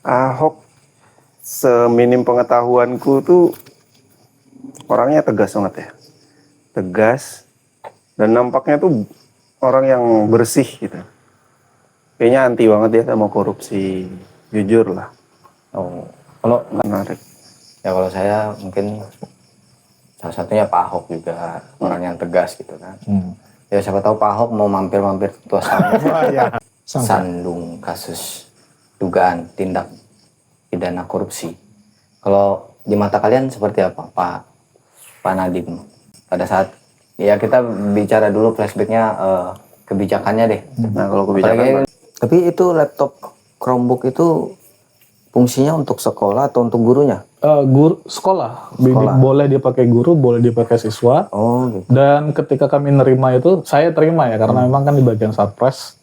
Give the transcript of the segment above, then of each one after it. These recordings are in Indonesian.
Ahok seminim pengetahuanku tuh orangnya tegas banget ya. Tegas dan nampaknya tuh orang yang bersih gitu. Kayaknya anti banget ya sama korupsi. Jujur lah. Oh, kalau Menarik. ya kalau saya mungkin salah satunya Pak Ahok juga orang yang tegas gitu kan. Ya siapa tahu Pak Ahok mau mampir-mampir ke Ketua Sandung kasus dugaan tindak pidana korupsi. Kalau di mata kalian seperti apa Pak Nadiem pada saat ya kita bicara dulu flashbacknya kebijakannya deh. Nah kalau kebijakan Tapi itu laptop Chromebook itu fungsinya untuk sekolah atau untuk gurunya? Guru sekolah. Boleh dipakai guru, boleh dipakai siswa. Oh gitu. Dan ketika kami nerima itu, saya terima ya karena memang kan di bagian Satpres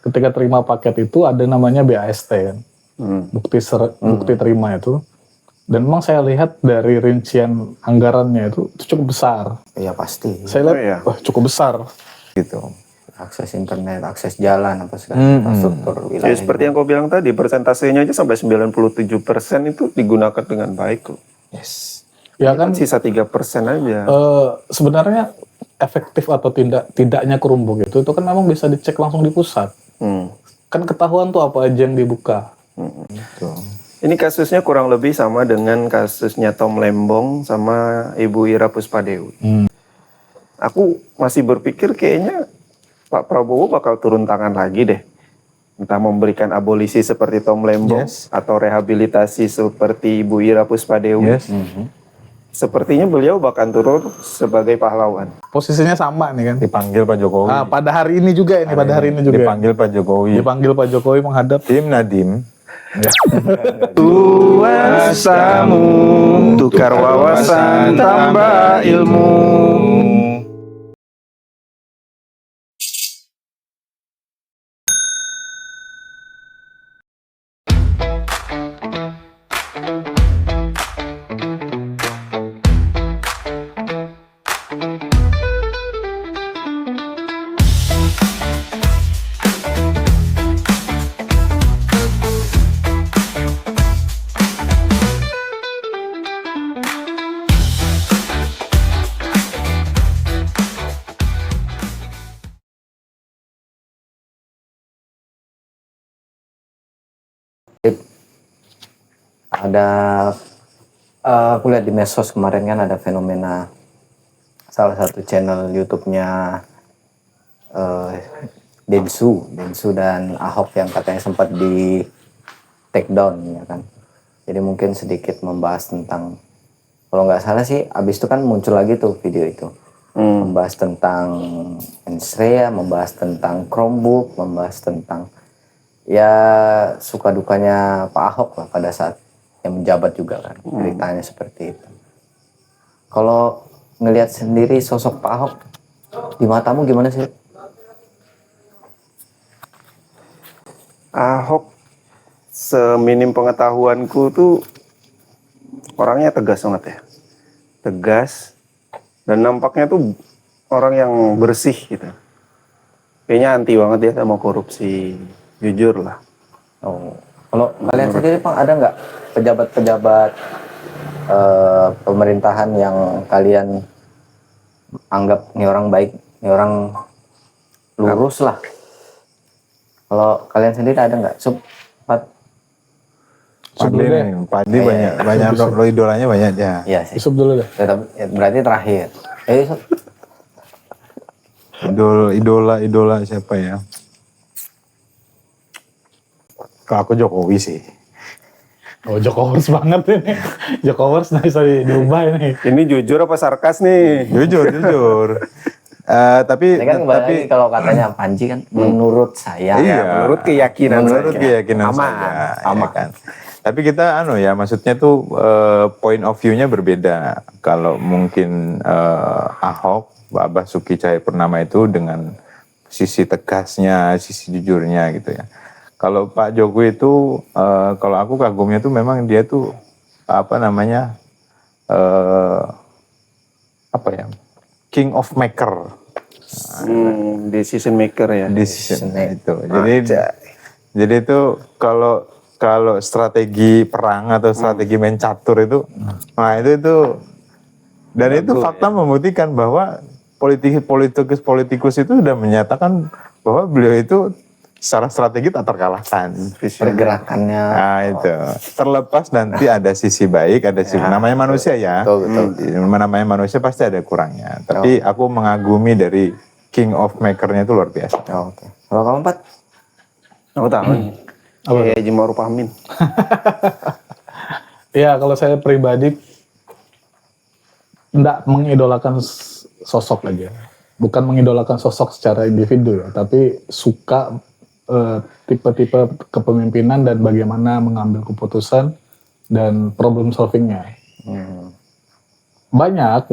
ketika terima paket itu ada namanya BAST kan. Bukti terima itu. Dan memang saya lihat dari rincian anggarannya itu cukup besar. Ya pasti. Saya lihat wah cukup besar Gitu. Akses internet, akses jalan apa segala infrastruktur ya wilayah. seperti yang kau bilang tadi, persentasenya aja sampai 97% itu digunakan dengan baik loh. Yes. ya kan. Sisa 3% aja. Sebenarnya efektif atau tidaknya Chromebook itu kan memang bisa dicek langsung di pusat. Kan ketahuan tuh apa aja yang dibuka. Gitu. Ini kasusnya kurang lebih sama dengan kasusnya Tom Lembong sama Ibu Ira Puspadewi. Aku masih berpikir kayaknya Pak Prabowo bakal turun tangan lagi deh. Entah memberikan abolisi seperti Tom Lembong atau rehabilitasi seperti Ibu Ira Puspadewi. Sepertinya beliau bakal turun sebagai pahlawan. Posisinya sama nih kan. Dipanggil Pak Jokowi. Pada hari ini juga ini, Dipanggil Pak Jokowi. Dipanggil Pak Jokowi menghadap Tim Nadiem. Kuasamu, tukar wawasan, tambah ilmu. Ada aku lihat di medsos kemarin kan ada fenomena salah satu channel YouTube-nya Densu dan Ahok yang katanya sempat di take down ya kan. Jadi mungkin sedikit membahas tentang, kalau nggak salah sih abis itu kan muncul lagi tuh video itu. Membahas tentang mensreya, membahas tentang Chromebook, membahas tentang ya suka dukanya Pak Ahok lah pada saat yang menjabat juga kan, ceritanya seperti itu. Kalau ngelihat sendiri sosok Pak Ahok di matamu gimana sih? Ahok seminim pengetahuanku tuh orangnya tegas banget ya. Tegas dan nampaknya tuh orang yang bersih gitu. Kayaknya anti banget ya sama korupsi. Jujur lah. Oh, kalau kalian sendiri Bang, ada nggak pejabat-pejabat pemerintahan yang kalian anggap ini orang baik, ini orang lurus lah? Kalau kalian sendiri ada nggak? Padi banyak lo idolanya banyak ya. Iya sih. Yusuf dulu deh. Berarti terakhir. Yusuf. Idola siapa ya? Kalau aku Jokowi sih. Oh Jokowers banget ini. Jokowers nah bisa diubah ini. Ini jujur apa sarkas nih? Jujur. Tapi Ini kan lagi kalau katanya Panji kan menurut saya. Iya, menurut keyakinan aman. Ya kan. Tapi kita maksudnya tuh point of view-nya berbeda. Kalau mungkin Ahok, Pak Basuki Cahayapurnama itu dengan sisi tegasnya, sisi jujurnya gitu ya. Kalau Pak Jokowi itu, kalau aku kagumnya tuh memang dia tuh king of maker. Decision maker ya. Decision itu. Jadi itu kalau kalau strategi perang atau strategi main catur itu, nah itu dan itu fakta membuktikan bahwa politikus itu sudah menyatakan bahwa beliau itu secara strategi tak terkalahkan. Pergerakannya. Nah itu terlepas nanti ada sisi baik, ada sisi namanya manusia ya. Betul. Namanya manusia pasti ada kurangnya. Tapi aku mengagumi dari King of Maker-nya itu luar biasa. Oke. Kalau kamu Pat? Aku tahu nih. Kayak Haji Ma'ruf Amin. Ya kalau saya pribadi enggak mengidolakan sosok aja. Bukan mengidolakan sosok secara individu ya, tapi suka tipe-tipe kepemimpinan dan bagaimana mengambil keputusan dan problem solvingnya. Banyak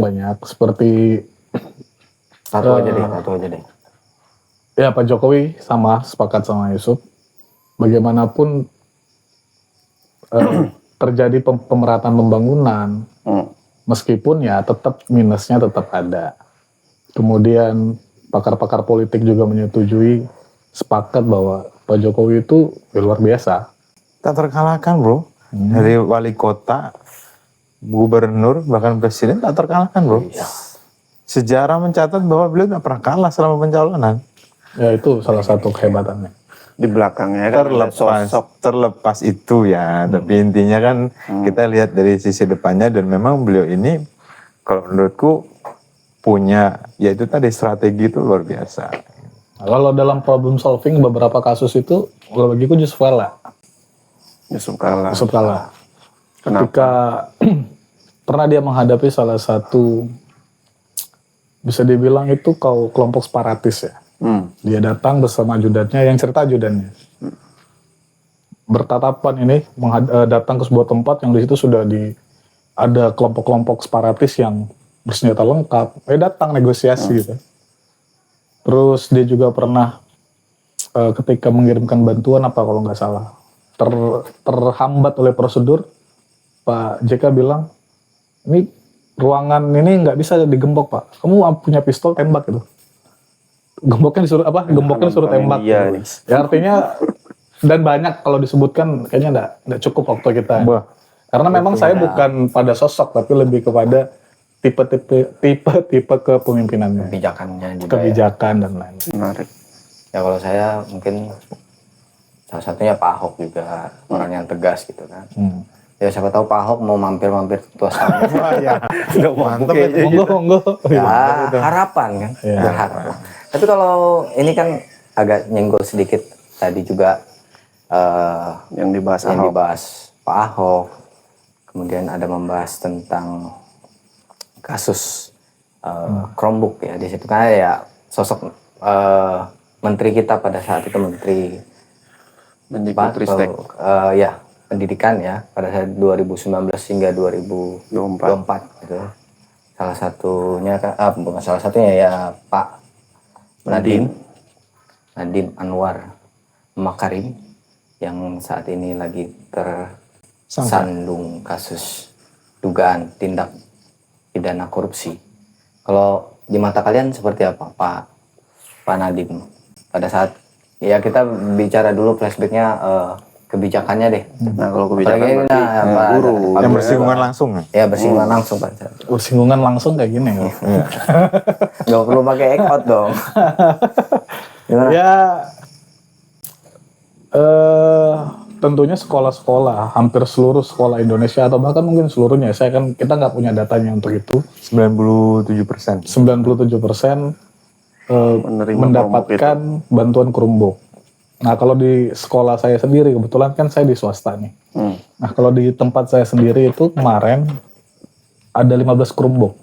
seperti Satu aja deh. ya Pak Jokowi sama sepakat sama Yusuf. Bagaimanapun terjadi pemerataan pembangunan, meskipun ya tetap minusnya tetap ada. Kemudian pakar-pakar politik juga menyetujui, sepakat bahwa Pak Jokowi itu luar biasa. Tak terkalahkan bro. Dari wali kota, gubernur, bahkan presiden tak terkalahkan bro. Sejarah mencatat bahwa beliau tak pernah kalah selama pencalonan. Ya itu salah satu kehebatannya. Di belakangnya kan ada sosok. Terlepas itu ya, tapi intinya kan kita lihat dari sisi depannya dan memang beliau ini kalau menurutku punya, yaitu tadi strategi itu luar biasa. Nah, kalau dalam problem solving beberapa kasus itu, kalau bagiku Yusuf Kalla. Yusuf Kalla. Ketika pernah dia menghadapi salah satu, bisa dibilang itu kelompok separatis ya. Dia datang bersama ajudannya, yang cerita ajudannya. Bertatapan ini, datang ke sebuah tempat yang di situ sudah ada kelompok-kelompok separatis yang bersenjata lengkap. Datang negosiasi gitu. Terus dia juga pernah ketika mengirimkan bantuan apa kalau nggak salah, terhambat oleh prosedur, Pak JK bilang, ini ruangan ini nggak bisa digembok Pak. Kamu punya pistol, tembak gitu. Gemboknya disuruh tembak. Iya, gitu. Ya artinya, dan banyak kalau disebutkan kayaknya nggak cukup waktu kita. Karena memang saya bukan pada sosok, tapi lebih kepada tipe kepemimpinannya. Kebijakannya juga. Kebijakan dan lain-lain. Menarik. Ya kalau saya mungkin salah satunya Pak Ahok juga orang yang tegas gitu kan. Ya siapa tahu Pak Ahok mau mampir tuas kami. Mantap ya. Monggo. Ya harapan kan. Berharap. Tapi kalau ini kan agak nyenggol sedikit tadi juga Yang dibahas yang Ahok. dibahas Pak Ahok. Kemudian ada membahas tentang kasus Chromebook ya. Di situ kan ya sosok menteri kita pada saat itu Mendikbudristek. ya pendidikan ya pada saat 2019 hingga 2024 gitu. Salah satunya bukan salah satunya ya Pak Nadiem Anwar Makarim yang saat ini lagi tersandung kasus dugaan tindak pidana korupsi. Kalau di mata kalian seperti apa Pak Nadiem pada saat ya kita bicara dulu flashbacknya kebijakannya deh. Nah kalau kebijakan guru. Yang bersinggungan langsung. Ya bersinggungan langsung Pak. Bersinggungan langsung kayak gini ya. Gak perlu pakai act out dong. Gimana? Ya tentunya sekolah-sekolah, hampir seluruh sekolah Indonesia atau bahkan mungkin seluruhnya. Kita nggak punya datanya untuk itu. 97%. 97% mendapatkan bantuan Chromebook. Nah kalau di sekolah saya sendiri, kebetulan kan saya di swasta nih. Nah kalau di tempat saya sendiri itu kemarin ada 15 Chromebook.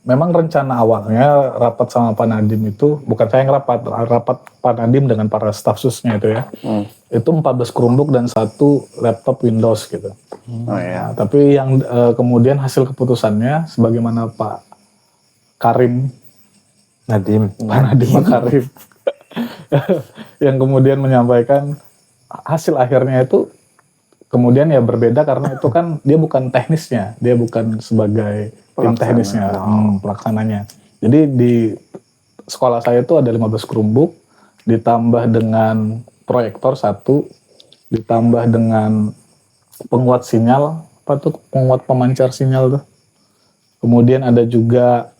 Memang rencana awalnya rapat sama Pak Nadiem itu, bukan saya yang rapat Pak Nadiem dengan para staf susnya itu ya. Itu 14 Chromebook dan 1 laptop Windows gitu. Nah, tapi yang kemudian hasil keputusannya sebagaimana Pak Nadiem Makarim yang kemudian menyampaikan hasil akhirnya itu kemudian ya berbeda karena itu kan dia bukan teknisnya, dia bukan sebagai tim teknisnya, pelaksananya. Jadi di sekolah saya itu ada 15 Chromebook ditambah dengan proyektor 1, ditambah dengan penguat sinyal, penguat pemancar sinyal tuh. Kemudian ada juga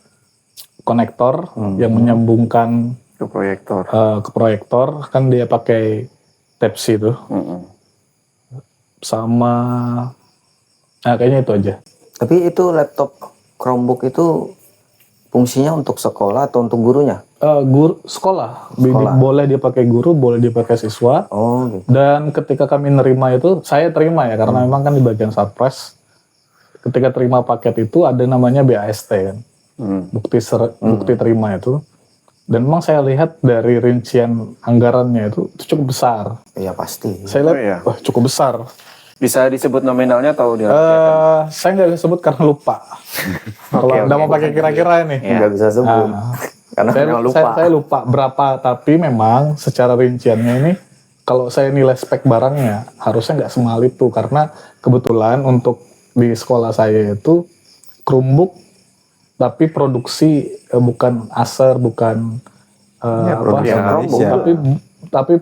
konektor yang menyambungkan Ke proyektor. ke proyektor, kan dia pakai Type-C tuh. Sama, nah kayaknya itu aja. Tapi itu laptop Chromebook itu fungsinya untuk sekolah atau untuk gurunya? Guru sekolah. Boleh dia pakai guru, boleh dia pakai siswa. Oh gitu. Dan ketika kami nerima itu, saya terima ya, karena memang kan di bagian Satpres, ketika terima paket itu ada namanya BAST kan, bukti terima itu. Dan memang saya lihat dari rincian anggarannya itu cukup besar. Iya pasti. Saya lihat, wah cukup besar. Bisa disebut nominalnya atau dia? Saya nggak sebut karena lupa. Kalau Anda mau pakai kira-kira ini. Nggak bisa sebut. Karena memang lupa. Saya lupa berapa, tapi memang secara rinciannya ini, kalau saya nilai spek barangnya, harusnya nggak semahal itu. Karena kebetulan untuk di sekolah saya itu, Chromebook, tapi produksi bukan Acer, bukan Indonesia. tapi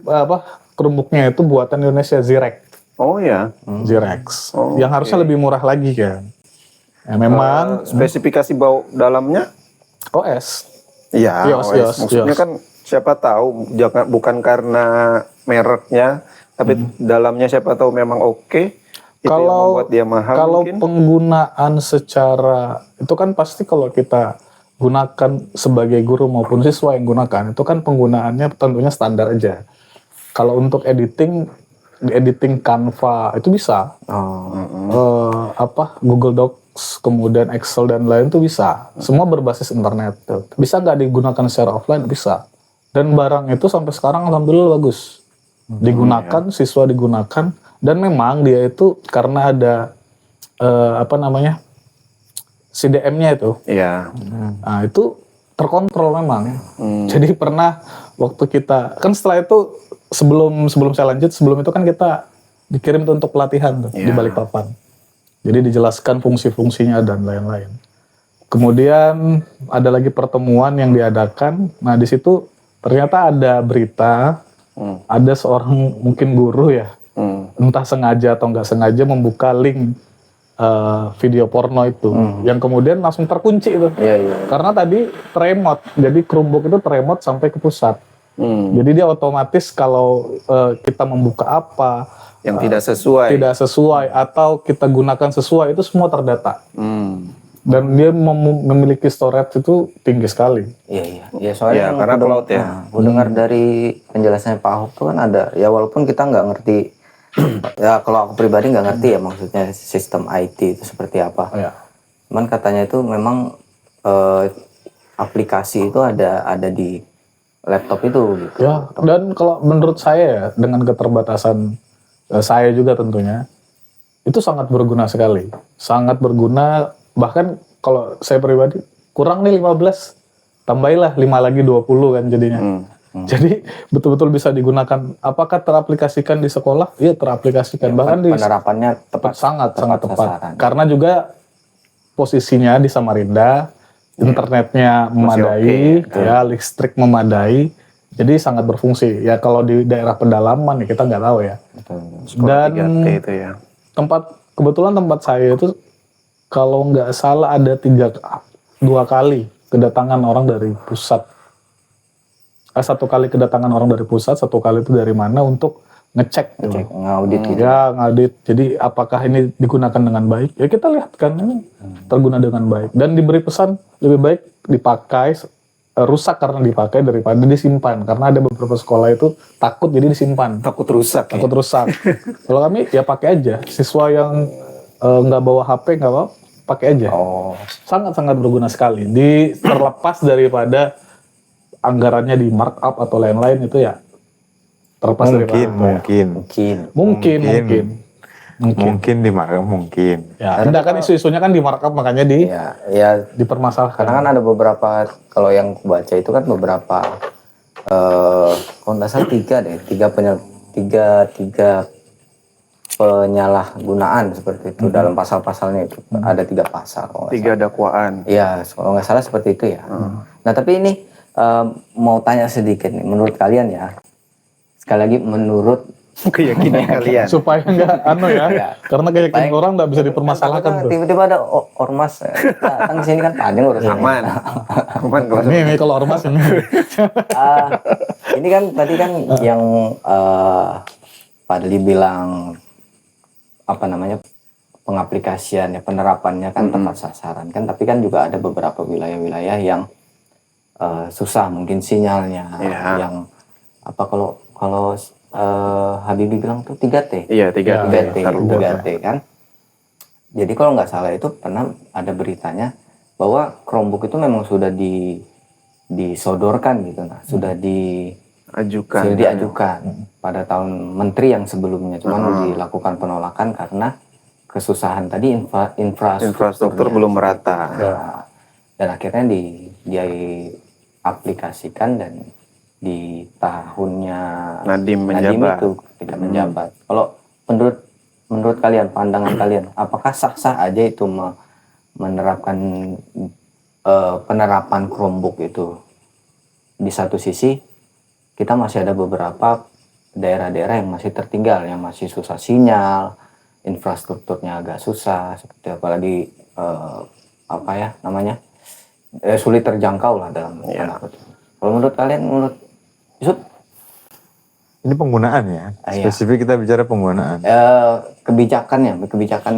Chromebooknya itu buatan Indonesia, Zirek. Oh ya. Zirex. Yang harusnya lebih murah lagi kan. Ya, memang Spesifikasi dalamnya? OS. Iya. iOS. Maksudnya kan siapa tahu bukan karena mereknya, tapi dalamnya siapa tahu memang oke. Itu yang membuat dia mahal kalau mungkin. penggunaan secara itu kan pasti kalau kita gunakan sebagai guru maupun siswa yang gunakan itu kan penggunaannya tentunya standar aja. Kalau untuk editing Canva itu bisa, Google Docs, kemudian Excel dan lain itu bisa. Semua berbasis internet. Bisa nggak digunakan secara offline? Bisa. Dan barang itu sampai sekarang alhamdulillah bagus. Digunakan, siswa digunakan, dan memang dia itu karena ada CDM-nya itu. Iya. Nah itu terkontrol memang. Jadi pernah waktu kita kan setelah itu sebelum saya lanjut, sebelum itu kan kita dikirim tuh untuk pelatihan tuh di Balikpapan. Jadi dijelaskan fungsi-fungsinya dan lain-lain. Kemudian ada lagi pertemuan yang diadakan. Nah di situ ternyata ada berita, ada seorang mungkin guru ya, entah sengaja atau nggak sengaja membuka link video porno itu, yang kemudian langsung terkunci itu. Karena tadi terremote, jadi Chromebook itu terremote sampai ke pusat. Jadi dia otomatis kalau kita membuka apa yang tidak sesuai atau kita gunakan sesuai itu semua terdata. Dan dia memiliki storage itu tinggi sekali. Iya soalnya karena cloud ya. Gue dengar dari penjelasannya Pak Ahok tuh kan ada ya, walaupun kita nggak ngerti ya, kalau aku pribadi nggak ngerti ya maksudnya sistem IT itu seperti apa. Cuman katanya itu memang aplikasi itu ada di laptop itu gitu. Ya, dan kalau menurut saya ya, dengan keterbatasan saya juga tentunya, itu sangat berguna sekali. Sangat berguna, bahkan kalau saya pribadi, kurang nih 15, tambahilah 5 lagi 20 kan jadinya. Jadi betul-betul bisa digunakan. Apakah teraplikasikan di sekolah? Iya teraplikasikan. Bahkan penerapannya sangat tepat. Karena juga posisinya di Samarinda, internetnya memadai, ya listrik memadai, jadi sangat berfungsi. Ya kalau di daerah pedalaman ya kita nggak tahu ya. Dan 3T itu ya. Kebetulan tempat saya itu kalau nggak salah ada 2 kali kedatangan orang dari pusat. 1 kali kedatangan orang dari pusat, 1 kali itu dari mana untuk ngecek ngaudit gitu. Ya ngaudit. Jadi apakah ini digunakan dengan baik? Ya kita lihat kan ini terguna dengan baik. Dan diberi pesan lebih baik dipakai, rusak karena dipakai daripada disimpan. Karena ada beberapa sekolah itu takut jadi disimpan. Takut rusak. Kalau kami ya pakai aja. Siswa yang nggak bawa HP nggak apa, pakai aja. Sangat-sangat berguna sekali. Terlepas daripada anggarannya di markup atau lain-lain itu ya. Terlepas dari mungkin di markup mungkin. Ya, tidak kan isu-isunya kan di markup makanya dipermasalahkan. Karena kan ada beberapa, kalau yang baca itu kan beberapa kalau nggak salah 3 penyalahgunaan seperti itu dalam pasal-pasalnya itu ada 3 pasal. 3 dakwaan. Iya, kalau nggak salah seperti itu ya. Nah tapi ini mau tanya sedikit nih, menurut kalian ya. Sekali lagi menurut Keyakinan kalian. Supaya nggak ya, karena keyakinan orang nggak bisa dipermasalahkan tuh. Tiba-tiba ada ormas datang ke sini kan panjang urusan. Aman. Aman kalau Ini kalau ormas ini. Ini kan tadi kan yang Fadli bilang apa namanya pengaplikasiannya, penerapannya kan tepat sasaran kan, tapi kan juga ada beberapa wilayah-wilayah yang susah mungkin sinyalnya, yang apa kalau Habibie bilang tuh 3T. Iya, 3T. 3T kan. Jadi kalau nggak salah itu pernah ada beritanya bahwa Chromebook itu memang sudah disodorkan gitu, sudah diajukan pada tahun menteri yang sebelumnya, cuman dilakukan penolakan karena kesusahan tadi infrastruktur belum merata. Dan akhirnya diaplikasikan dan di tahunnya Nadiem itu ketika menjabat. Kalau menurut kalian, pandangan kalian, apakah sah-sah aja itu menerapkan penerapan Chromebook itu? Di satu sisi kita masih ada beberapa daerah-daerah yang masih tertinggal, yang masih susah sinyal, infrastrukturnya agak susah, seperti apalagi sulit terjangkau lah dalam tanda kutip. Kalau menurut kalian, menurut Yusuf? Ini penggunaan ya, spesifik kita bicara penggunaan. Kebijakannya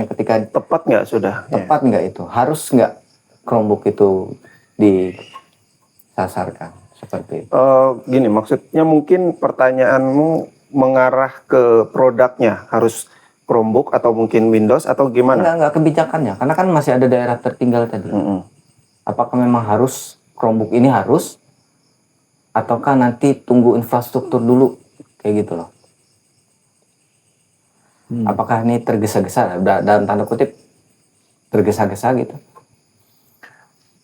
ketika Tepat nggak sudah? tepat nggak itu? Harus nggak Chromebook itu disasarkan seperti itu? Gini, maksudnya mungkin pertanyaanmu mengarah ke produknya, harus Chromebook atau mungkin Windows atau gimana? Enggak kebijakannya, karena kan masih ada daerah tertinggal tadi. Apakah memang harus Chromebook ini harus, ataukah nanti tunggu infrastruktur dulu, kayak gitu loh? Apakah ini tergesa-gesa, dalam tanda kutip tergesa-gesa gitu?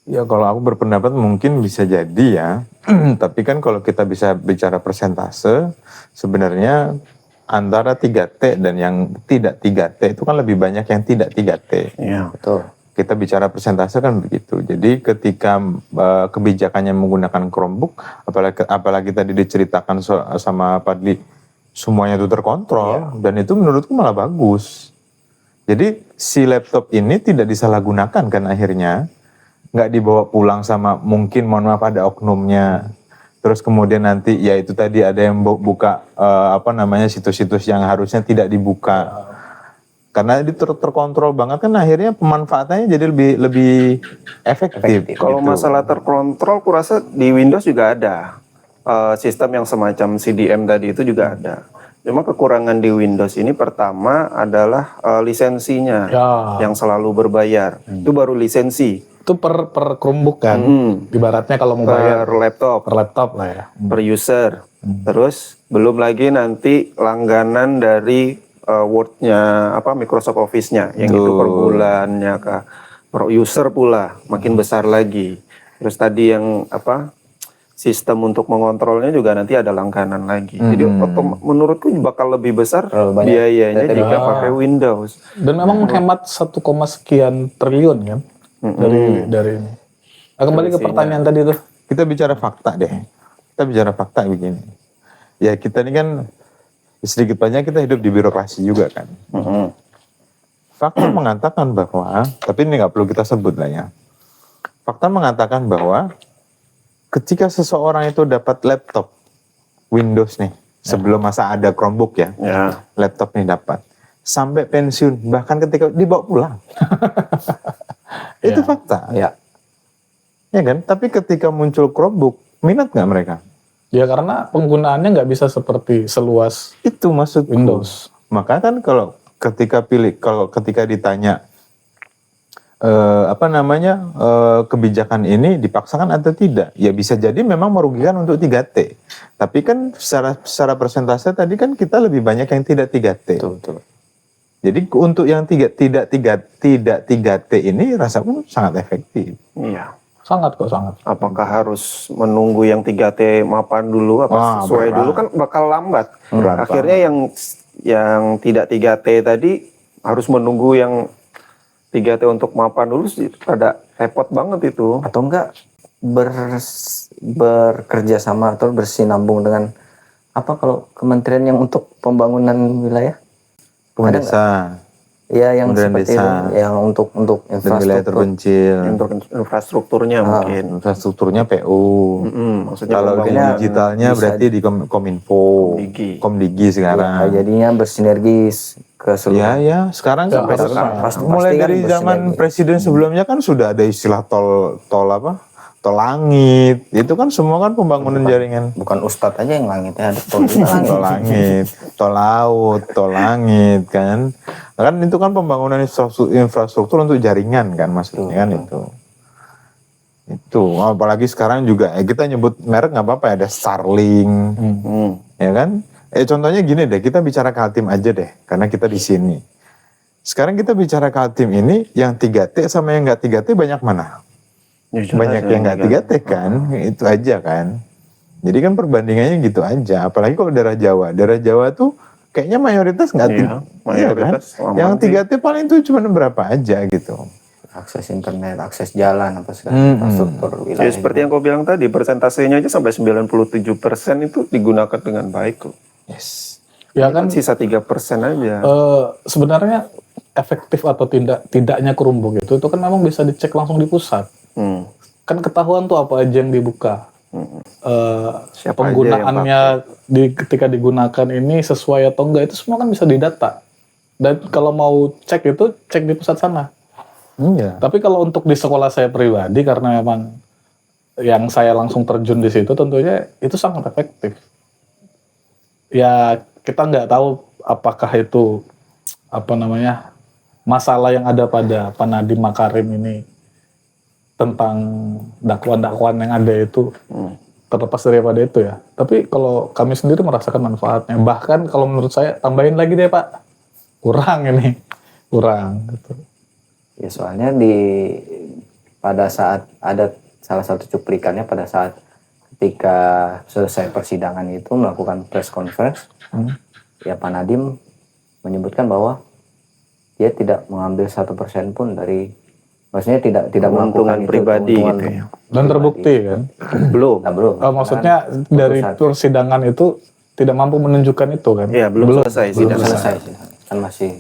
Ya kalau aku berpendapat mungkin bisa jadi ya, tapi kan kalau kita bisa bicara persentase, sebenarnya antara 3T dan yang tidak 3T itu kan lebih banyak yang tidak 3T. Iya, betul. Kita bicara persentase kan begitu. Jadi ketika kebijakannya menggunakan Chromebook, apalagi tadi diceritakan sama Fadli, semuanya itu terkontrol, dan itu menurutku malah bagus. Jadi si laptop ini tidak disalahgunakan kan akhirnya, nggak dibawa pulang sama mungkin mohon maaf ada oknumnya. Terus kemudian nanti ya itu tadi ada yang buka situs-situs yang harusnya tidak dibuka. Karena itu terkontrol banget kan akhirnya pemanfaatannya jadi lebih efektif. Kalau gitu. masalah terkontrol, kurasa di Windows juga ada sistem yang semacam CDM tadi itu juga ada. Cuma kekurangan di Windows ini pertama adalah lisensinya yang selalu berbayar. Itu baru lisensi. Itu per Chromebook kan, ibaratnya kalau mau bayar Per laptop lah ya. per user. Terus belum lagi nanti langganan dari Word-nya, Microsoft Office-nya, yang itu per bulannya per user pula makin besar lagi. Terus tadi yang sistem untuk mengontrolnya juga nanti ada langganan lagi. Jadi menurutku bakal lebih besar biayanya jika pakai Windows. Dan memang menghemat 1, sekian triliun kan dari ini. Nah, kembali ke pertanyaan tadi tuh. Kita bicara fakta deh. Kita bicara fakta begini. Ya kita ini kan sedikit banyak kita hidup di birokrasi juga kan. Fakta mengatakan bahwa, tapi ini nggak perlu kita sebut lah ya. Fakta mengatakan bahwa ketika seseorang itu dapat laptop Windows nih, sebelum masa ada Chromebook ya, laptop nih dapat, sampai pensiun, bahkan ketika dibawa pulang. Itu fakta. Ya kan? Tapi ketika muncul Chromebook, minat nggak mereka? Ya karena penggunaannya nggak bisa seperti seluas itu maksud Windows. Maka kan kalau ketika ditanya kebijakan ini dipaksakan atau tidak, ya bisa jadi memang merugikan untuk 3T. Tapi kan secara persentase tadi kan kita lebih banyak yang tidak 3T. Betul. Jadi untuk yang tidak 3T ini rasaku sangat efektif. Iya. Sangat. Apakah harus menunggu yang 3T mapan dulu sesuai dulu kan bakal lambat. Akhirnya yang tidak 3T tadi harus menunggu yang 3T untuk mapan dulu sih, pada repot banget itu. Atau enggak bekerja sama atau bersinambung dengan apa kalau kementerian yang untuk pembangunan wilayah? Kemudian Ada desa Ya yang Kementerian seperti desa. itu, yang untuk dan wilayah infrastruktur. terpencil. Untuk infrastrukturnya mungkin. Infrastrukturnya PU. Maksudnya Kalau di pembangunan digitalnya bisa berarti di Kominfo, Komdigi. Komdigi Ya, sekarang. jadinya bersinergis ke seluruh. Ya, sekarang Ya, sampai harus sekarang. pasti Mulai kan dari zaman bersinergi. presiden sebelumnya kan sudah ada istilah tol apa? Tol langit. Itu kan semua kan pembangunan jaringan. Bukan ustadz aja yang langitnya ada tol juga langit. Tol langit, tol laut, tol langit kan. Kan itu kan pembangunan infrastruktur untuk jaringan kan maksudnya kan itu. Itu apalagi sekarang juga kita nyebut merek nggak apa-apa ya, ada Starlink. Ya kan? Contohnya gini deh, kita bicara Kaltim aja deh karena kita di sini. Sekarang kita bicara Kaltim ini yang 3T sama yang nggak 3T banyak mana? Ya, jelas Banyak ya, yang nggak 3T kan, itu aja kan. Jadi kan perbandingannya gitu aja. Apalagi kalau daerah Jawa tuh kayaknya mayoritas nggak Iya, mayoritas kan? aman Yang sih. 3T paling tuh cuma berapa aja gitu. Akses internet, akses jalan apa segala infrastruktur Ya wilayah. seperti yang kau bilang tadi, persentasenya aja sampai 97% itu digunakan dengan baik kok. Yes. Ya kan Sisa 3% aja. sebenarnya efektif atau tidaknya kerumbuk itu kan memang bisa dicek langsung di pusat. Kan ketahuan tuh apa aja yang dibuka. Siapa Penggunaannya ketika digunakan ini sesuai atau enggak itu semua kan bisa didata. Dan kalau mau cek itu cek di pusat sana. Iya. Tapi kalau untuk di sekolah saya pribadi karena memang yang saya langsung terjun di situ tentunya itu sangat efektif. Ya kita nggak tahu apakah itu apa namanya masalah yang ada pada Pak Nadiem Makarim ini tentang dakwaan-dakwaan yang ada itu terlepas daripada itu ya. Tapi kalau kami sendiri merasakan manfaatnya. Bahkan kalau menurut saya tambahin lagi deh Pak, kurang gitu. Ya soalnya pada saat ada salah satu cuplikannya pada saat ketika selesai persidangan itu melakukan press conference, ya Pak Nadiem menyebutkan bahwa dia tidak mengambil 1% pun dari, maksudnya tidak Keuntungan melakukan pribadi keuntungan gitu ya. Dan terbukti kan. Belum. Nah, belum. Maksudnya dari persidangan itu tidak mampu menunjukkan itu kan. Ya, belum selesai belum sidang. selesai sih. Kan masih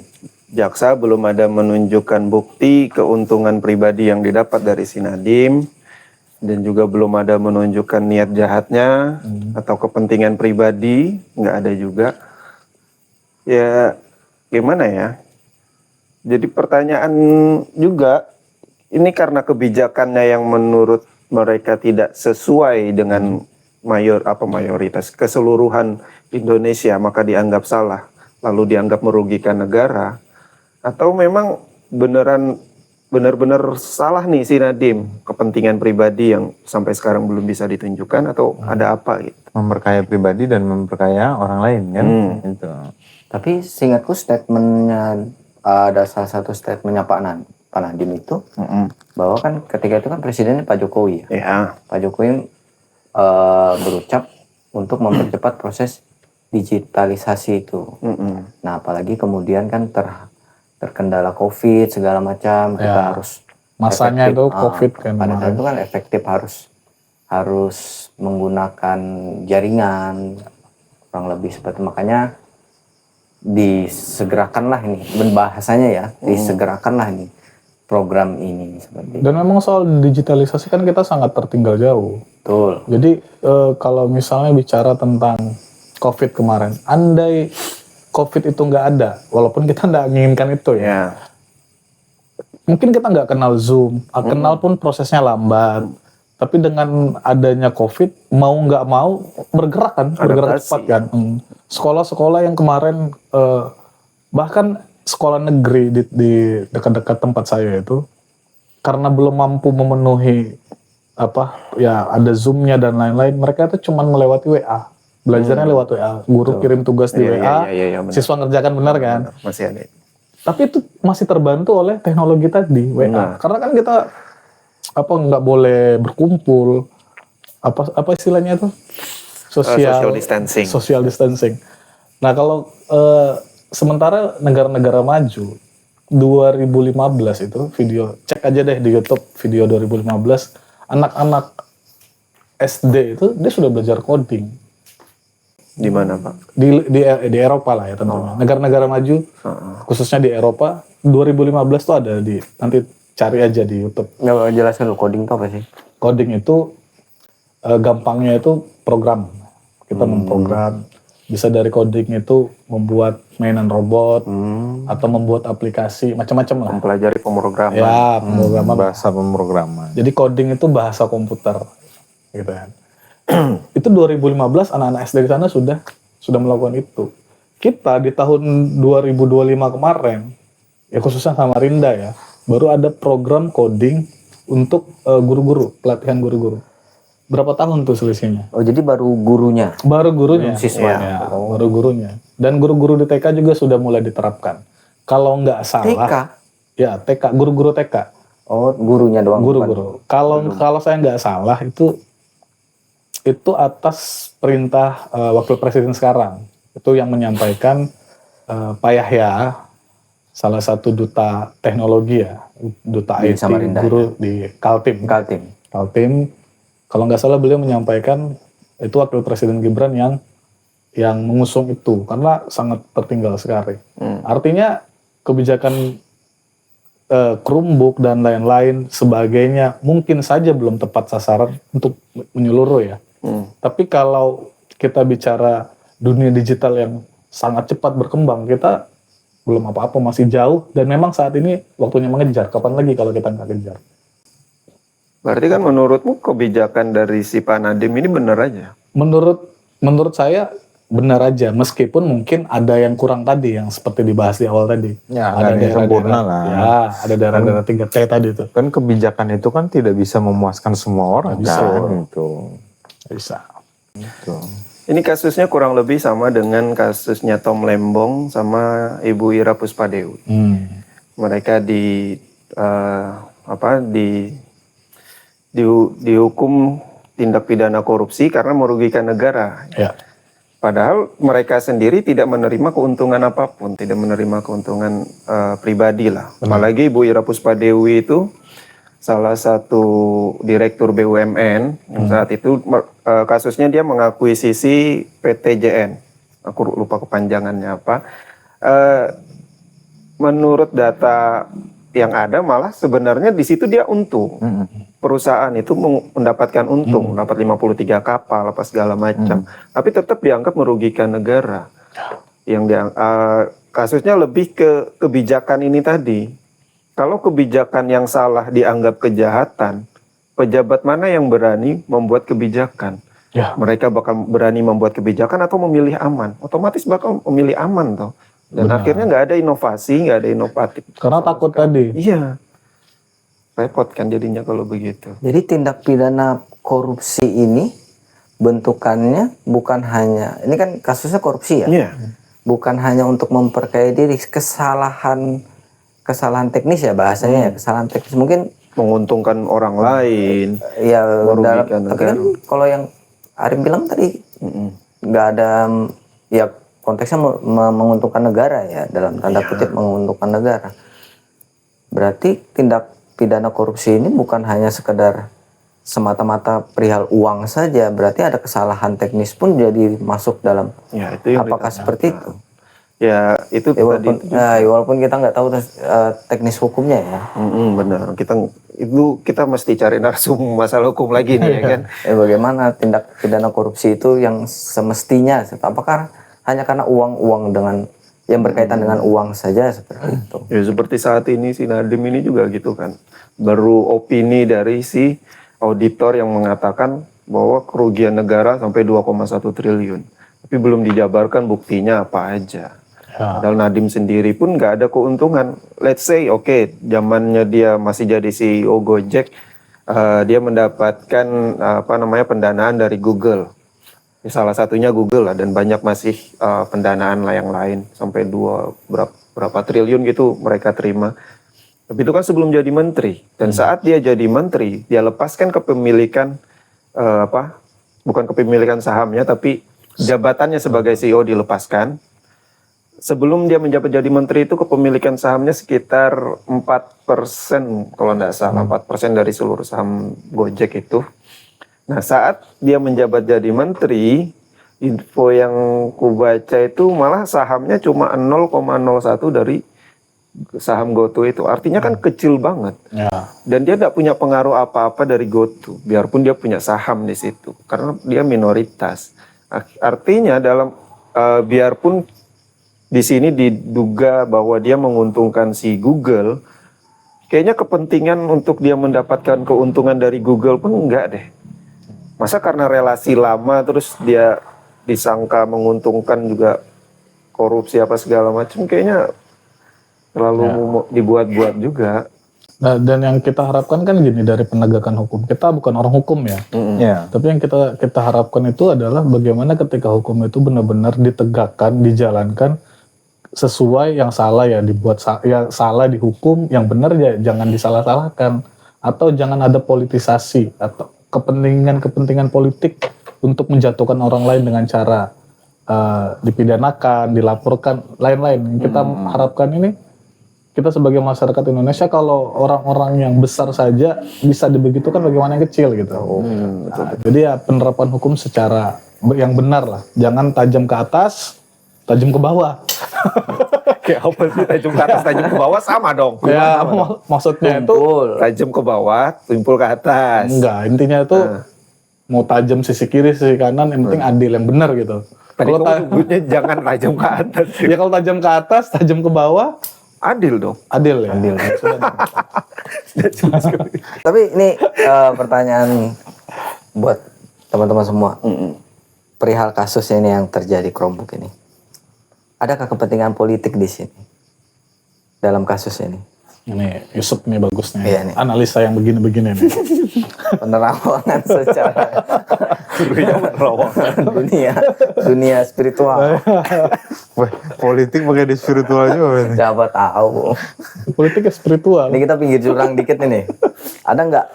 Jaksa belum ada menunjukkan bukti keuntungan pribadi yang didapat dari si Nadiem, dan juga belum ada menunjukkan niat jahatnya atau kepentingan pribadi, nggak ada juga. Ya gimana ya? Jadi pertanyaan juga, ini karena kebijakannya yang menurut mereka tidak sesuai dengan mayoritas keseluruhan Indonesia, maka dianggap salah, lalu dianggap merugikan negara. Atau memang benar-benar salah nih si Nadiem, kepentingan pribadi yang sampai sekarang belum bisa ditunjukkan, atau ada apa gitu. Memperkaya pribadi dan memperkaya orang lain kan. Gitu. Tapi seingatku statementnya ada salah satu statementnya Pak Nadiem itu bahwa kan ketika itu kan presidennya Pak Jokowi ya. Ya, Pak Jokowi berucap untuk mempercepat proses digitalisasi itu. Nah apalagi kemudian kan terkendala COVID segala macam, kita harus Masanya efektif. itu COVID kan. Pada saat itu kan efektif harus menggunakan jaringan kurang lebih seperti, makanya disegerakanlah ini, bahasanya ya, disegerakanlah ini program ini seperti. Dan memang soal digitalisasi kan kita sangat tertinggal jauh. Betul. Jadi kalau misalnya bicara tentang COVID kemarin, andai COVID itu nggak ada, walaupun kita nggak menginginkan itu ya. ya. Mungkin kita nggak kenal Zoom, kenal pun prosesnya lambat. Tapi dengan adanya COVID, mau nggak mau bergerak Adaptasi. cepat kan. Sekolah-sekolah yang kemarin, bahkan sekolah negeri di dekat-dekat tempat saya itu, karena belum mampu memenuhi ada Zoom-nya dan lain-lain, mereka itu cuma melewati WA. Belajarnya lewat WA, guru kirim tugas di WA, Iya, benar. siswa ngerjakan benar kan. Masih ada. Tapi itu masih terbantu oleh teknologi tadi WA. Karena kan kita nggak boleh berkumpul, apa istilahnya itu social distancing. Social distancing. Nah kalau sementara negara-negara maju 2015 itu video, cek aja deh di YouTube video 2015, anak-anak SD itu dia sudah belajar coding. Di mana Pak? Di Eropa lah ya tentunya. Negara-negara maju, khususnya di Eropa, 2015 tuh ada nanti cari aja di YouTube. Nggak jelaskan dulu coding itu apa sih? Coding itu gampangnya itu program. Kita memprogram. Bisa dari coding itu membuat mainan robot atau membuat aplikasi macam-macam lah. Mempelajari pemrograman. Ya, pemrograman. Bahasa pemrograman. Jadi coding itu bahasa komputer, gitu kan. Itu 2015 anak-anak SD di sana sudah melakukan itu. Kita di tahun 2025 kemarin, ya khususnya Samarinda ya, baru ada program coding untuk guru-guru, pelatihan guru-guru. Berapa tahun tuh selisihnya? Oh jadi baru gurunya? Baru gurunya. Siswa. Ya, baru gurunya. Dan guru-guru di TK juga sudah mulai diterapkan. Kalau nggak salah. TK? Ya TK, guru-guru TK. Oh gurunya doang? Guru-guru. Kalau saya nggak salah itu atas perintah wakil presiden sekarang. Itu yang menyampaikan Pak Yahya, salah satu duta teknologi ya, duta Di IT, Samarinda, guru di Kaltim. Kaltim. Kalau nggak salah beliau menyampaikan itu wakil presiden Gibran yang mengusung itu karena sangat tertinggal sekali. Artinya kebijakan Chromebook dan lain-lain sebagainya mungkin saja belum tepat sasaran untuk menyeluruh ya. Tapi kalau kita bicara dunia digital yang sangat cepat berkembang, kita belum apa-apa, masih jauh, dan memang saat ini waktunya mengejar. Kapan lagi kalau kita nggak kejar? Berarti kan menurutmu kebijakan dari si Pak Nadiem ini benar aja? Menurut saya benar aja, meskipun mungkin ada yang kurang tadi, yang seperti dibahas di awal tadi. Ya, ada nggak sempurna lah. Ya, ada daerah-daerah 3T tadi tuh. Kan kebijakan itu kan tidak bisa memuaskan semua orang. Nggak bisa. Kan, gitu. Bisa. Gitu. Ini kasusnya kurang lebih sama dengan kasusnya Tom Lembong sama Ibu Ira Puspadewi. Mereka dihukum tindak pidana korupsi karena merugikan negara. Ya. Padahal mereka sendiri tidak menerima keuntungan apapun, tidak menerima keuntungan pribadi lah. Apalagi Ibu Ira Puspadewi itu salah satu direktur BUMN yang saat itu kasusnya dia mengakuisisi PTJN. Aku lupa kepanjangannya apa. Menurut data yang ada malah sebenarnya di situ dia untung. Perusahaan itu mendapatkan untung, dapat 53 kapal apa segala macam. Tapi tetap dianggap merugikan negara. Yang kasusnya lebih ke kebijakan ini tadi. Kalau kebijakan yang salah dianggap kejahatan, pejabat mana yang berani membuat kebijakan? Ya. Mereka bakal berani membuat kebijakan atau memilih aman? Otomatis bakal memilih aman toh. Dan akhirnya nggak ada inovasi, nggak ada inovatif. Karena takut tadi. Iya. Repot kan jadinya kalau begitu. Jadi tindak pidana korupsi ini bentukannya bukan hanya, ini kan kasusnya korupsi ya? Iya. Bukan hanya untuk memperkaya diri, kesalahan teknis ya bahasanya ya, kesalahan teknis mungkin Menguntungkan orang lain. ya Merugikan tapi kan kalau yang Arif bilang tadi nggak ada, ya konteksnya menguntungkan negara ya, dalam tanda kutip menguntungkan negara. Berarti tindak pidana korupsi ini bukan hanya sekedar semata-mata perihal uang saja, berarti ada kesalahan teknis pun jadi masuk dalam. Ya, itu yang apakah seperti itu? Ya itu Ya, walaupun kita nggak tahu teknis hukumnya ya. Benar. Kita mesti cari narsum masalah hukum lagi nih ya kan. Bagaimana tindak pidana korupsi itu yang semestinya? Apakah hanya karena uang dengan yang berkaitan dengan uang saja seperti itu? Ya seperti saat ini si Nadiem ini juga gitu kan. Baru opini dari si auditor yang mengatakan bahwa kerugian negara sampai 2,1 triliun. Tapi belum dijabarkan buktinya apa aja. Padahal Nadiem sendiri pun nggak ada keuntungan. Let's say, zamannya dia masih jadi CEO Gojek, dia mendapatkan pendanaan dari Google. Ya, salah satunya Google lah, dan banyak masih pendanaan lah yang lain sampai berapa triliun gitu mereka terima. Tapi itu kan sebelum jadi menteri. Dan saat dia jadi menteri, dia lepaskan kepemilikan bukan kepemilikan sahamnya, tapi jabatannya sebagai CEO dilepaskan. Sebelum dia menjabat jadi menteri itu kepemilikan sahamnya sekitar 4% kalau tidak salah, 4% dari seluruh saham Gojek itu. Nah saat dia menjabat jadi menteri, info yang ku baca itu malah sahamnya cuma 0,01 dari saham GoTo itu. Artinya kan kecil banget. Ya. Dan dia tidak punya pengaruh apa-apa dari GoTo, biarpun dia punya saham di situ, karena dia minoritas. Artinya biarpun di sini diduga bahwa dia menguntungkan si Google, kayaknya kepentingan untuk dia mendapatkan keuntungan dari Google pun enggak deh. Masa karena relasi lama terus dia disangka menguntungkan juga korupsi apa segala macam, kayaknya terlalu dibuat-buat juga. Nah, dan yang kita harapkan kan gini dari penegakan hukum. Kita bukan orang hukum ya. Ya. Tapi yang kita harapkan itu adalah bagaimana ketika hukum itu benar-benar ditegakkan, dijalankan sesuai yang salah ya dibuat ya salah dihukum, yang benar ya jangan disalah-salahkan, atau jangan ada politisasi atau kepentingan politik untuk menjatuhkan orang lain dengan cara dipidanakan, dilaporkan, lain-lain. Yang kita harapkan ini, kita sebagai masyarakat Indonesia, kalau orang-orang yang besar saja bisa dibegitukan, bagaimana yang kecil gitu. Nah, jadi ya penerapan hukum secara yang benar lah, jangan tajam ke atas, tajam ke bawah. Kayak apa sih tajam ke atas, tajam ke bawah sama dong. Ya maksudnya itu Tajam ke bawah, tumpul ke atas. enggak, intinya itu mau tajam sisi kiri, sisi kanan, yang penting adil, yang benar gitu. Tadi Kalau kamu sebutnya jangan tajam ke atas. ya kalau tajam ke atas, tajam ke bawah, Adil dong. adil ya. Adil. Tapi ini pertanyaan buat teman-teman semua. Perihal kasus ini yang terjadi Chromebook ini. Adakah kepentingan politik di sini? Dalam kasus ini? Ini Yusuf nih bagusnya. Iya, nih. Analisa yang begini-begini nih. Penerawangan secara dunia spiritual. Wah, politik pakai di spiritual juga. Siapa tahu. Politik ya spiritual. Ini kita pinggir jurang dikit ini. Ada nggak?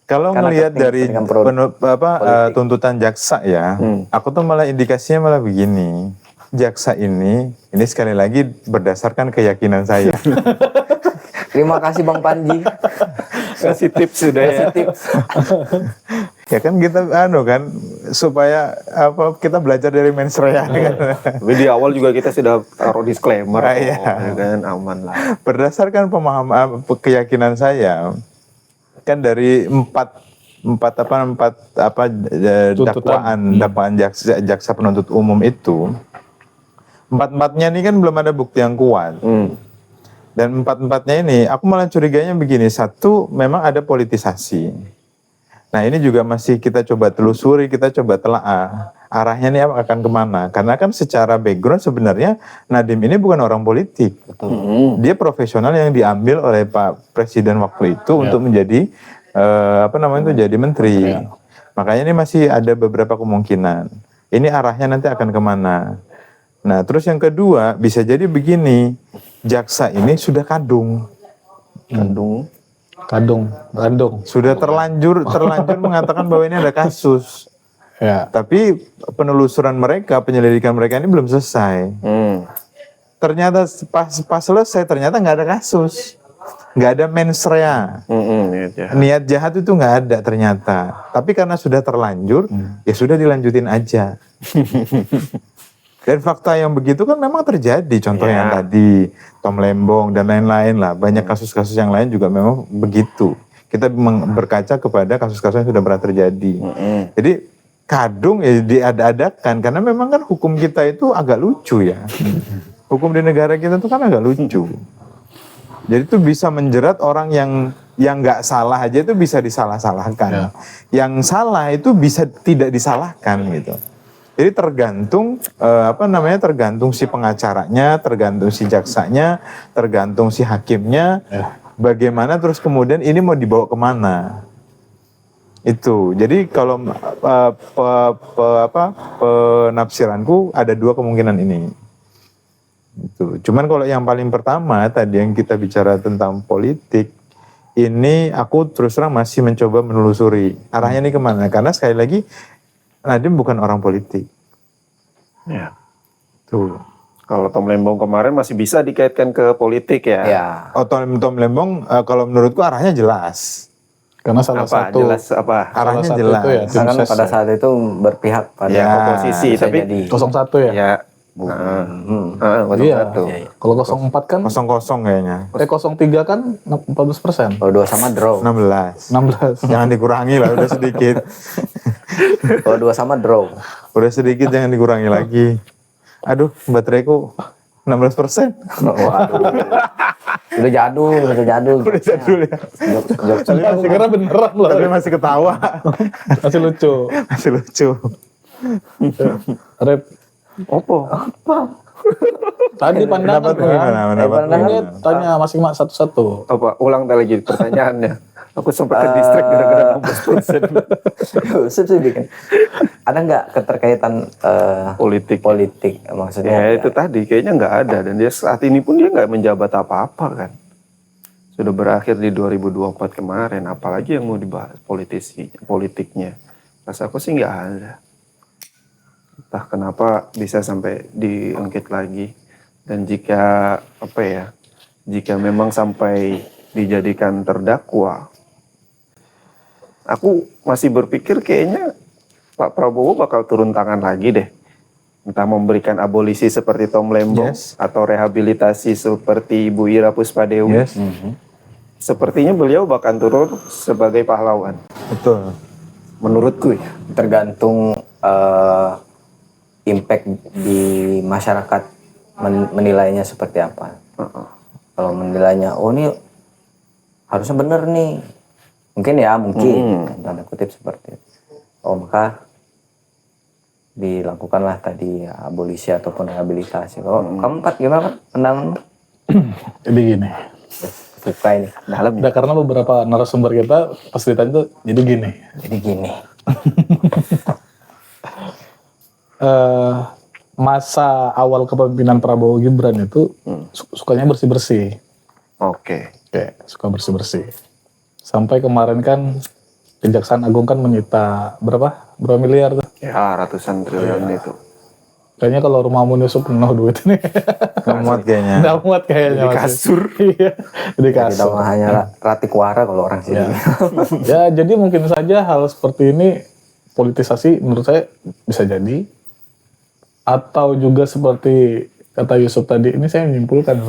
Kalau Karena melihat dari politik. tuntutan jaksa ya, aku tuh malah indikasinya malah begini. Jaksa ini sekali lagi berdasarkan keyakinan saya. Terima kasih Bang Panji. Kasih tips sudah ya. Kasih tips. Ya kan kita kan supaya kita belajar dari mens rea kan. Tapi di awal juga kita sudah taruh disclaimer, Iya. ya kan, aman lah. Berdasarkan pemahaman keyakinan saya kan dari empat dakwaan jaksa penuntut umum itu, empat-empatnya ini kan belum ada bukti yang kuat. Dan empat-empatnya ini aku malah curiganya begini, satu memang ada politisasi. Nah ini juga masih kita coba telusuri, kita coba telaah arahnya ini akan kemana. Karena kan secara background sebenarnya Nadiem ini bukan orang politik. Dia profesional yang diambil oleh Pak Presiden waktu itu untuk menjadi jadi menteri. Makanya ini masih ada beberapa kemungkinan. Ini arahnya nanti akan kemana. Nah terus yang kedua bisa jadi begini, jaksa ini sudah kadung. Sudah terlanjur mengatakan bahwa ini ada kasus. Ya. Tapi penelusuran mereka, penyelidikan mereka ini belum selesai. Ternyata pas selesai ternyata nggak ada kasus, nggak ada mens rea. Niat jahat itu nggak ada ternyata. Tapi karena sudah terlanjur, ya sudah dilanjutin aja. Dan fakta yang begitu kan memang terjadi. Contohnya yang tadi Tom Lembong dan lain-lain lah. Banyak kasus-kasus yang lain juga memang begitu. Kita berkaca kepada kasus-kasus yang sudah pernah terjadi. Jadi kadung ya diada-adakan karena memang kan hukum kita itu agak lucu ya. Hukum di negara kita itu kan agak lucu. Jadi itu bisa menjerat orang yang nggak salah aja itu bisa disalah-salahkan. Yang salah itu bisa tidak disalahkan gitu. Jadi tergantung tergantung si pengacaranya, tergantung si jaksanya, tergantung si hakimnya, bagaimana terus kemudian ini mau dibawa kemana. Itu. Jadi kalau penafsiranku ada dua kemungkinan ini. Itu. Cuman kalau yang paling pertama tadi yang kita bicara tentang politik, ini aku terus terang masih mencoba menelusuri arahnya ini kemana. Karena sekali lagi Nadiem bukan orang politik. Ya. Tuh. Kalau Tom Lembong kemarin masih bisa dikaitkan ke politik ya. Ya. Tom Lembong kalau menurutku arahnya jelas. Karena salah Apa satu jelas apa? Arahnya satu jelas. itu ya tim Karena ses pada ya. saat itu berpihak pada Ya, oposisi, bisa tapi jadi 01 ya. ya. Iya. 01. Kalau 04 kan 0-0 kayaknya. 03 kan 14%. kalau 2 sama draw. 16. 16. Jangan dikurangi lah, udah sedikit. Kalau 2 sama draw. Udah sedikit, jangan dikurangi lagi. Aduh, bateraiku 16%. Waduh. Udah jadul. Udah jadul ya. Jok Aku kira beneran loh. Tapi masih ketawa. Masih lucu. Masih lucu. Rep, Opo? tadi pandangan Pendapatmu kan? gimana? Pendapatmu Ini gimana? tanya masing-masing satu-satu. Apa? Ulang lagi pertanyaannya. Aku sempat ke-distract gara-gara ngomong persen. Yusuf sih bikin. Ada nggak keterkaitan Politik. politik maksudnya? Ya itu tadi kayaknya nggak ada, dan dia saat ini pun dia nggak menjabat apa-apa kan. Sudah berakhir di 2024 kemarin, apalagi yang mau dibahas politiknya. Rasa aku sih nggak ada. Entah kenapa bisa sampai diungkit lagi, dan jika jika memang sampai dijadikan terdakwa, aku masih berpikir kayaknya Pak Prabowo bakal turun tangan lagi deh. Entah memberikan abolisi seperti Tom Lembong, Yes. atau rehabilitasi seperti Ibu Ira Puspadewi. Yes. Sepertinya beliau bahkan turun sebagai pahlawan. Betul. Menurutku ya. Tergantung impact di masyarakat menilainya seperti apa. Kalau menilainya, oh ini harusnya bener nih, mungkin tanda kutip seperti itu. Oh maka dilakukanlah tadi abolisi ataupun rehabilitasi. Kalau kamu Pat, gimana Pat pandanganmu? Jadi gini. Suka ini dalam ya. Nah, karena beberapa narasumber kita pas ditanya tuh jadi gini. Jadi gini. Masa awal kepemimpinan Prabowo Gibran itu sukanya bersih-bersih. Oke. Kayak suka bersih-bersih. Sampai kemarin kan Kejaksaan Agung kan menyita berapa miliar tuh. Ya ratusan triliun itu. Kayaknya kalau rumahmu Yusuf penuh duit ini. Nggak muat kayaknya. Nggak muat kayaknya. Di masih. kasur. Iya, di Kita kasur. mah hanya ratik wara kalau orang sini. Ya. Ya, jadi mungkin saja hal seperti ini politisasi menurut saya bisa jadi. Atau juga seperti kata Yusuf tadi, ini saya menyimpulkan.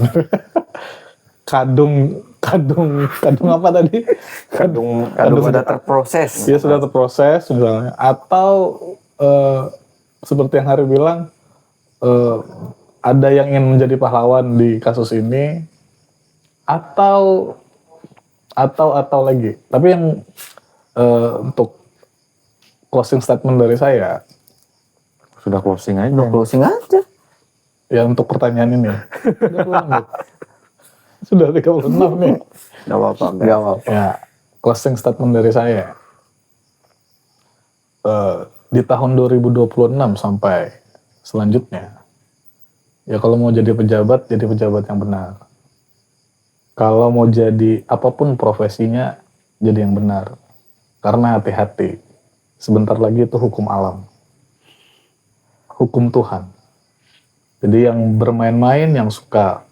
kadung apa tadi? Kadung Sudah terproses. Dia sudah terproses misalnya. Atau seperti yang Hari bilang, ada yang ingin menjadi pahlawan di kasus ini, atau lagi. Tapi yang untuk closing statement dari saya, Sudah closing aja. Closing aja. ya untuk pertanyaan ini, 30 menit. Sudah 36 nih. Nggak apa-apa. Gak apa-apa. Ya, closing statement dari saya. Di tahun 2026 sampai selanjutnya, ya kalau mau jadi pejabat yang benar. Kalau mau jadi apapun profesinya, jadi yang benar. Karena hati-hati, sebentar lagi itu hukum alam. Hukum Tuhan. Jadi yang bermain-main, yang suka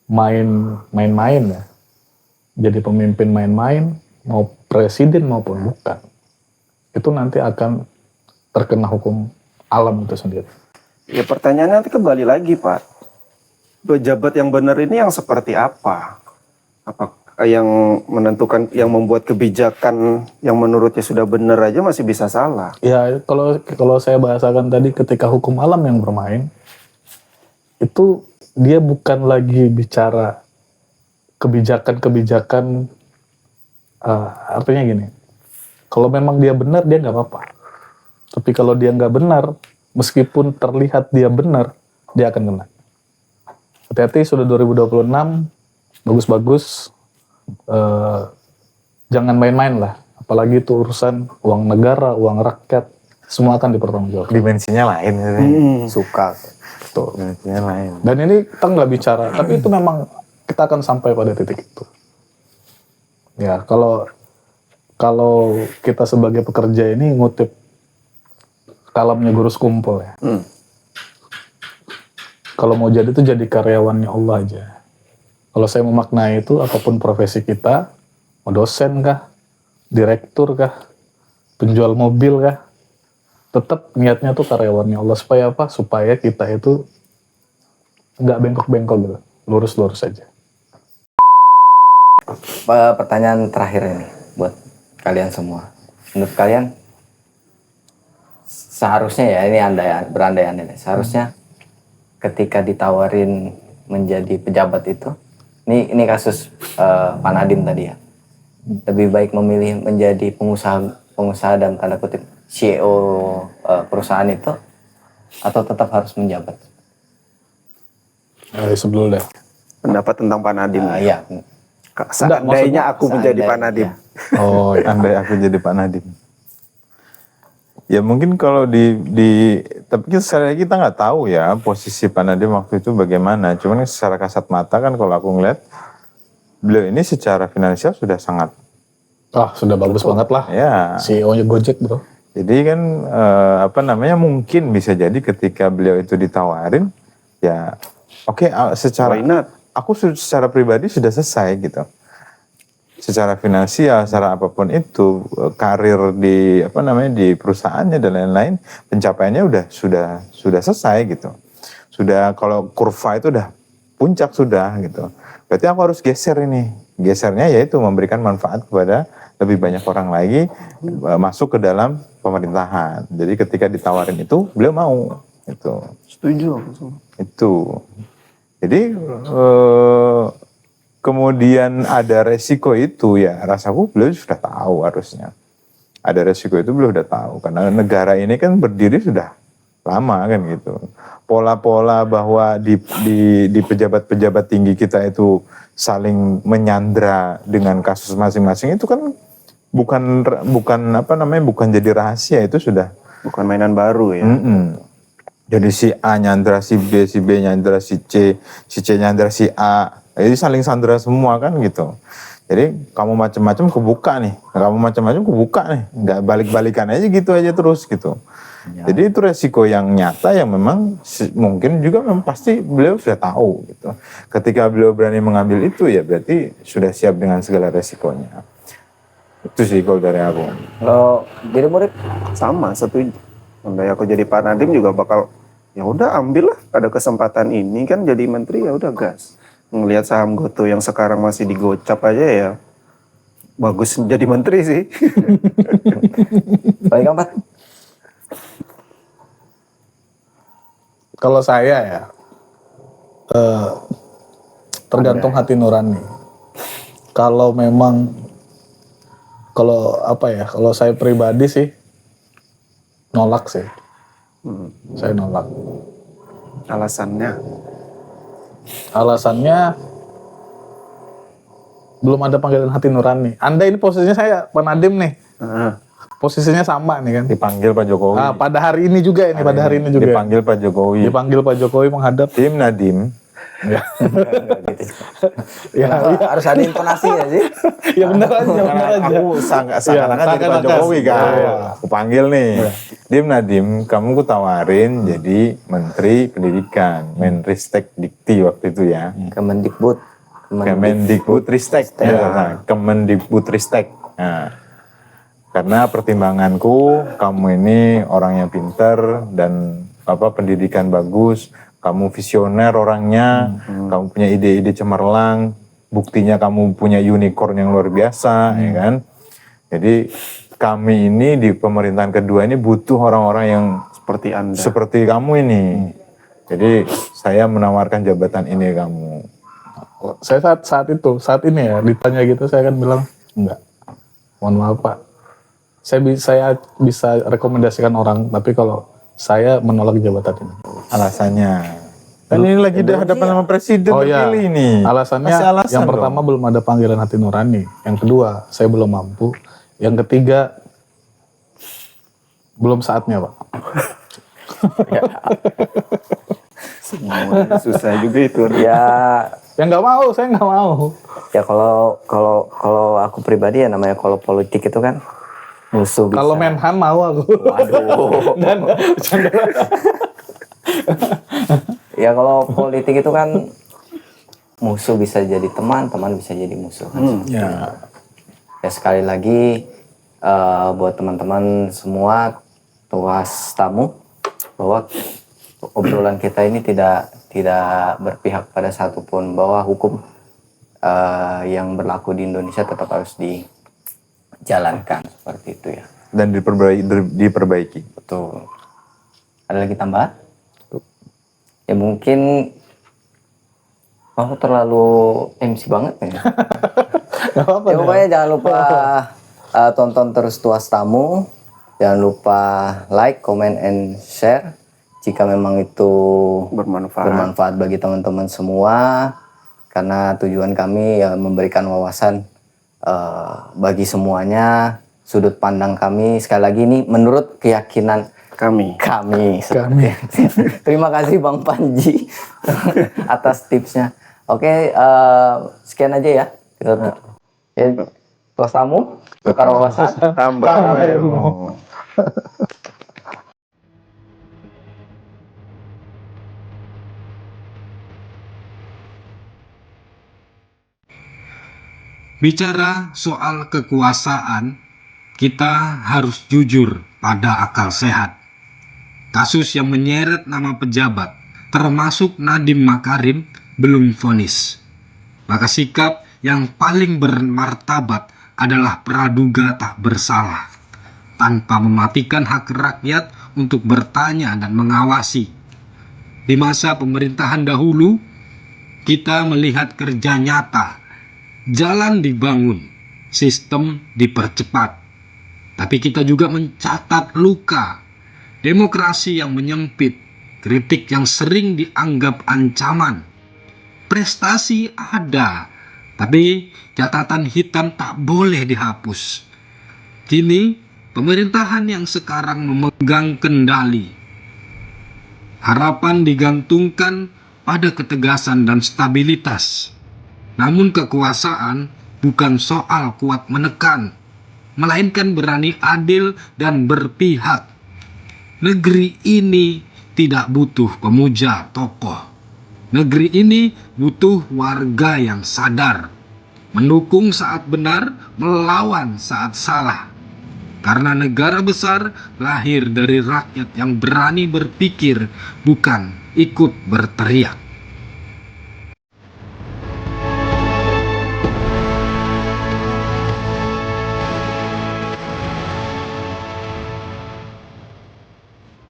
main-main ya, jadi pemimpin main-main, mau presiden maupun bukan, itu nanti akan terkena hukum alam itu sendiri. Ya pertanyaannya nanti kembali lagi Pak. Pejabat yang benar ini yang seperti apa? Apa yang menentukan, yang membuat kebijakan yang menurutnya sudah benar aja masih bisa salah? Ya kalau saya bahasakan tadi, ketika hukum alam yang bermain, itu dia bukan lagi bicara kebijakan-kebijakan, artinya gini, kalau memang dia benar, dia nggak apa-apa. Tapi kalau dia nggak benar, meskipun terlihat dia benar, dia akan kena. Hati-hati, sudah 2026, bagus-bagus, jangan main-main lah. Apalagi itu urusan uang negara, uang rakyat, semua akan dipertanggungjawabkan. Dimensinya lain. Suka. Tuh. Dimensinya lain. Dan ini kita nggak bicara, tapi itu memang kita akan sampai pada titik itu. Ya, kalau kita sebagai pekerja ini ngutip kalamnya Guru Skumpul ya. Kalau mau jadi itu jadi karyawannya Allah aja. Kalau saya memaknai itu, apapun profesi kita, mau dosen kah, direktur kah, penjual mobil kah, tetap niatnya tuh karyawannya Allah. Supaya apa? Supaya kita itu nggak bengkok-bengkok gitu, lurus-lurus aja. Pertanyaan terakhir ini buat kalian semua. Menurut kalian seharusnya ya, ini berandai-andai, seharusnya ketika ditawarin menjadi pejabat itu, ini kasus Pak Nadiem tadi ya, lebih baik memilih menjadi pengusaha dalam tanda kutip CEO perusahaan itu, atau tetap harus menjabat? Sebelum deh. Pendapat tentang Pak Nadiem. Iya. Seandainya aku menjadi Pak Nadiem. Oh ya. Andai aku jadi Pak Nadiem. Ya mungkin kalau tapi sekali lagi kita nggak tahu ya posisi Pak Nadiem waktu itu bagaimana. Cuman secara kasat mata kan kalau aku ngeliat, beliau ini secara finansial sudah sangat. Sudah bagus banget lah. Ya. CEO-nya Gojek bro. Jadi kan mungkin bisa jadi ketika beliau itu ditawarin, ya oke, secara Why not? aku secara pribadi sudah selesai gitu. Secara finansial, secara apapun itu, karir di di perusahaannya dan lain-lain, pencapaiannya sudah selesai gitu. Sudah, kalau kurva itu udah puncak sudah gitu. Berarti aku harus geser ini. Gesernya yaitu memberikan manfaat kepada lebih banyak orang lagi, masuk ke dalam pemerintahan. Jadi ketika ditawarin itu, beliau mau gitu. Setuju aku semua. Itu. Jadi kemudian ada resiko itu, ya rasaku beliau sudah tahu harusnya. Ada resiko itu beliau sudah tahu, karena negara ini kan berdiri sudah lama kan gitu. Pola-pola bahwa di pejabat-pejabat tinggi kita itu saling menyandra dengan kasus masing-masing itu kan bukan jadi rahasia, itu sudah Bukan mainan baru ya. Jadi si A nyandra si B nyandra si C nyandra si A. Jadi saling sandra semua kan gitu. Jadi kamu macam-macam kebuka nih, nggak balik-balikan aja gitu aja terus gitu. Ya. Jadi itu resiko yang nyata yang memang mungkin juga pasti beliau sudah tahu gitu. Ketika beliau berani mengambil itu ya berarti sudah siap dengan segala resikonya. Itu sih kalau dari aku. Kalau diri murid Sama, setuju. Andai aku jadi Pak Nadiem juga bakal, ya udah ambil lah, ada kesempatan ini kan jadi menteri, ya udah gas. Ngelihat saham Goto yang sekarang masih digocap aja ya, bagus jadi menteri sih. paling keempat. Kalau saya ya, tergantung hati nurani. Kalau memang, kalau saya pribadi sih, nolak sih. Saya nolak. Alasannya belum ada panggilan hati nurani. Anda ini posisinya saya Pak Nadiem nih. Posisinya sama nih kan. Dipanggil Pak Jokowi. Pada hari ini juga ini, Dipanggil Pak Jokowi. Dipanggil Pak Jokowi menghadap Tim Nadiem. Ya. Ya, harus ada intonasi ya sih. Ya benar aja. Aku seakan-akan jadi Pak Jokowi kan. Aku panggil nih. Dim Nadiem, kamu ku tawarin jadi Menteri Pendidikan, Menristek Dikti waktu itu ya. Kemendikbudristek. Kemendikbudristek. Nah, karena pertimbanganku, kamu ini orang yang pinter dan pendidikan bagus. Kamu visioner orangnya, kamu punya ide-ide cemerlang, buktinya kamu punya unicorn yang luar biasa, ya kan? Jadi kami ini di pemerintahan kedua ini butuh orang-orang yang Seperti Anda. seperti kamu ini. Jadi saya menawarkan jabatan ini kamu. Saya saat ini ya ditanya gitu, saya akan bilang enggak. Mohon maaf Pak. Saya bisa rekomendasikan orang, tapi kalau saya menolak jabatan ini. Alasannya? Kan ini lagi di hadapan sama presiden terpilih ini. Alasannya yang pertama belum ada panggilan hati nurani. Yang kedua, saya belum mampu. Yang ketiga, belum saatnya Pak. Semua susah juga itu. Ya, nggak mau, saya nggak mau. ya kalau aku pribadi ya namanya kalau politik itu kan musuh bisa. Kalau Menhan mau aku. Waduh. Ya kalau politik itu kan musuh bisa jadi teman, teman bisa jadi musuh kan. Ya. Ya sekali lagi buat teman-teman semua tuas tamu bahwa obrolan kita ini tidak berpihak pada satupun, bahwa hukum yang berlaku di Indonesia tetap harus dijalankan seperti itu ya. Dan diperbaiki. Betul. Ada lagi tambahan? Ya mungkin terlalu MC banget ya. Gak apa-apa Ya deh. pokoknya jangan lupa tonton terus Tuas Tamu. Jangan lupa like, comment, and share jika memang itu bermanfaat bagi teman-teman semua. Karena tujuan kami ya memberikan wawasan bagi semuanya, sudut pandang kami. Sekali lagi ini menurut keyakinan kami. Terima kasih Bang Panji atas tipsnya. Oke, sekian aja ya. Tuas Tamu, tukar wawasan, Tambah ilmu. Bicara soal kekuasaan, kita harus jujur pada akal sehat. Kasus yang menyeret nama pejabat, termasuk Nadiem Makarim, belum vonis. Maka sikap yang paling bermartabat adalah praduga tak bersalah, tanpa mematikan hak rakyat untuk bertanya dan mengawasi. Di masa pemerintahan dahulu, kita melihat kerja nyata. Jalan dibangun, sistem dipercepat. Tapi kita juga mencatat luka, demokrasi yang menyempit, kritik yang sering dianggap ancaman. Prestasi ada, tapi catatan hitam tak boleh dihapus. Kini, pemerintahan yang sekarang memegang kendali. Harapan digantungkan pada ketegasan dan stabilitas. Namun kekuasaan bukan soal kuat menekan, melainkan berani adil dan berpihak. Negeri ini tidak butuh pemuja tokoh. Negeri ini butuh warga yang sadar, mendukung saat benar, melawan saat salah. Karena negara besar lahir dari rakyat yang berani berpikir, bukan ikut berteriak.